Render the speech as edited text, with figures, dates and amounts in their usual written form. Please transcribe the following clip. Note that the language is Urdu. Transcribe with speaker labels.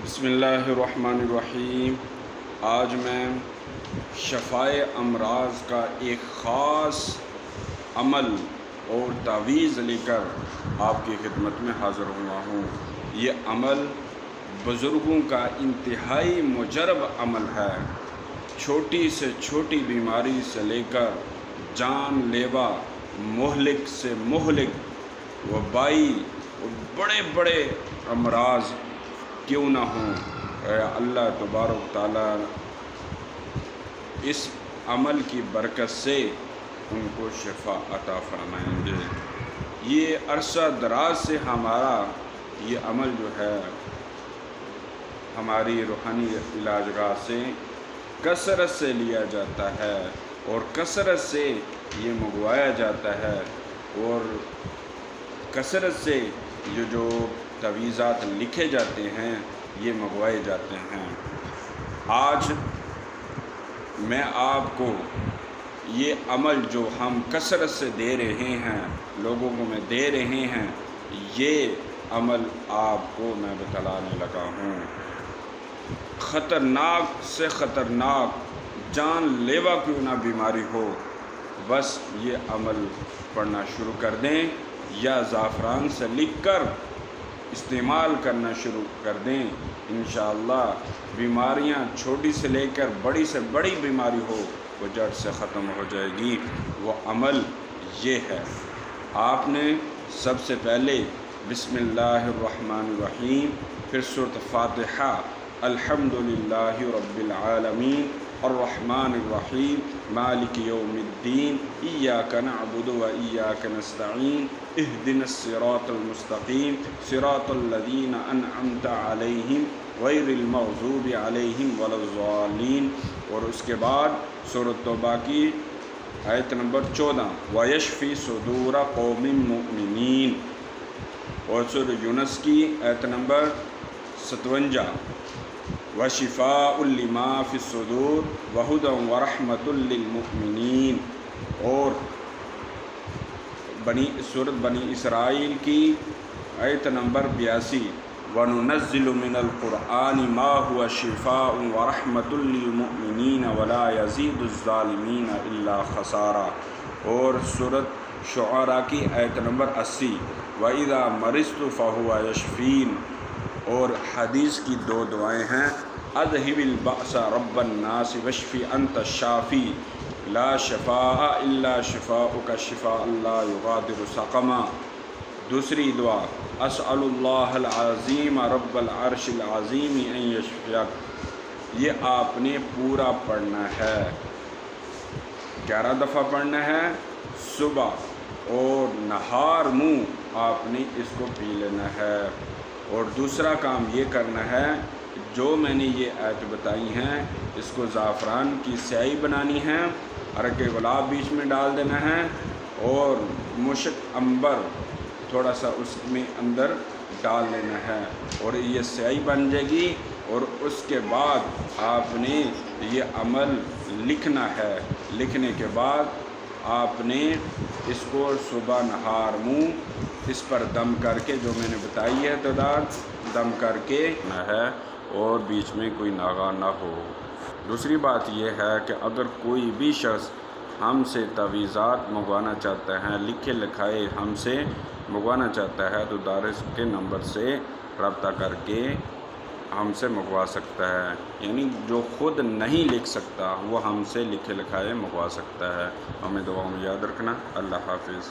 Speaker 1: بسم اللہ الرحمن الرحیم۔ آج میں شفائے امراض کا ایک خاص عمل اور تعویذ لے کر آپ کی خدمت میں حاضر ہوا ہوں۔ یہ عمل بزرگوں کا انتہائی مجرب عمل ہے۔ چھوٹی سے چھوٹی بیماری سے لے کر جان لیوا مہلک سے مہلک وبائی اور بڑے بڑے امراض کیوں نہ ہوں، اللہ تبارک تعالیٰ اس عمل کی برکت سے ان کو شفا عطا فرمائیں گے۔ یہ عرصہ دراز سے ہمارا یہ عمل جو ہے ہماری روحانی علاج گاہ سے کثرت سے لیا جاتا ہے اور کثرت سے یہ منگوایا جاتا ہے اور کثرت سے یہ جو تعویذات لکھے جاتے ہیں یہ منگوائے جاتے ہیں۔ آج میں آپ کو یہ عمل جو ہم کثرت سے دے رہے ہیں، لوگوں کو میں دے رہے ہیں، یہ عمل آپ کو میں بتلانے لگا ہوں۔ خطرناک سے خطرناک جان لیوا کیوں نہ بیماری ہو، بس یہ عمل پڑھنا شروع کر دیں یا زعفران سے لکھ کر استعمال کرنا شروع کر دیں۔ انشاءاللہ بیماریاں چھوٹی سے لے کر بڑی سے بڑی بیماری ہو وہ جڑ سے ختم ہو جائے گی۔ وہ عمل یہ ہے، آپ نے سب سے پہلے بسم اللہ الرحمن الرحیم، پھر سورۃ فاتحہ، الحمدللہ رب العالمین الرحمن الرحیم مالک یوم الدین ایاک نعبد و ایاک نستعین اہدنا الصراط المستقیم صراط الذین انعمت علیہم غیر المغضوب علیہم ولا الضالین۔ اور اس کے بعد سورۃ توبہ کی آیت نمبر 14 وَيَشْفِي صُدُورَ قَوْمٍ مُؤْمِنِينَ، اور سورۃ یونس کی آیت نمبر 57 وَشِفَاءٌ لِمَا فِي الصُّدُورِ وَهُدًى وَرَحْمَةٌ لِلْمُؤْمِنِينَ، اور سورۃ بنی اسرائیل کی آیت نمبر 82 وَنُنَزِّلُ مِنَ الْقُرْآنِ مَا هُوَ شِفَاءٌ وَرَحْمَةٌ لِلْمُؤْمِنِينَ وَلَا يَزِيدُ الظَّالِمِينَ إِلَّا خَسَارًا، اور سورۃ شعراء کی آیت نمبر 80 وَإِذَا مَرِضْتُ فَهُوَ يَشْفِينِ، اور حدیث کی دو دعائیں ہیں، اذهب البأس رب الناس واشف انت الشافی لا شفاء الا شفاؤک شفاء لا یغادر سقما۔ دوسری دعا اسأل اللہ العظیم رب العرش العظیم ان یشفیک، یہ آپ نے پورا پڑھنا ہے، 11 دفعہ پڑھنا ہے، صبح اور نہار منہ آپ نے اس کو پی لینا ہے۔ اور دوسرا کام یہ کرنا ہے، جو میں نے یہ آیت بتائی ہیں اس کو زعفران کی سیاہی بنانی ہے، عرق گلاب بیچ میں ڈال دینا ہے اور مشک عنبر تھوڑا سا اس میں اندر ڈال لینا ہے اور یہ سیاہی بن جائے گی۔ اور اس کے بعد آپ نے یہ عمل لکھنا ہے، لکھنے کے بعد آپ نے اس کو صبح نہار منہ اس پر دم کر کے، جو میں نے بتائی ہے تعداد، دم کر کے ہے اور بیچ میں کوئی ناغہ نہ ہو۔ دوسری بات یہ ہے کہ اگر کوئی بھی شخص ہم سے تعویذات منگوانا چاہتا ہے، لکھے لکھائے ہم سے منگوانا چاہتا ہے تو دارس کے نمبر سے رابطہ کر کے ہم سے منگوا سکتا ہے، یعنی جو خود نہیں لکھ سکتا وہ ہم سے لکھے لکھائے منگوا سکتا ہے۔ ہمیں دعاؤں میں یاد رکھنا۔ اللہ حافظ۔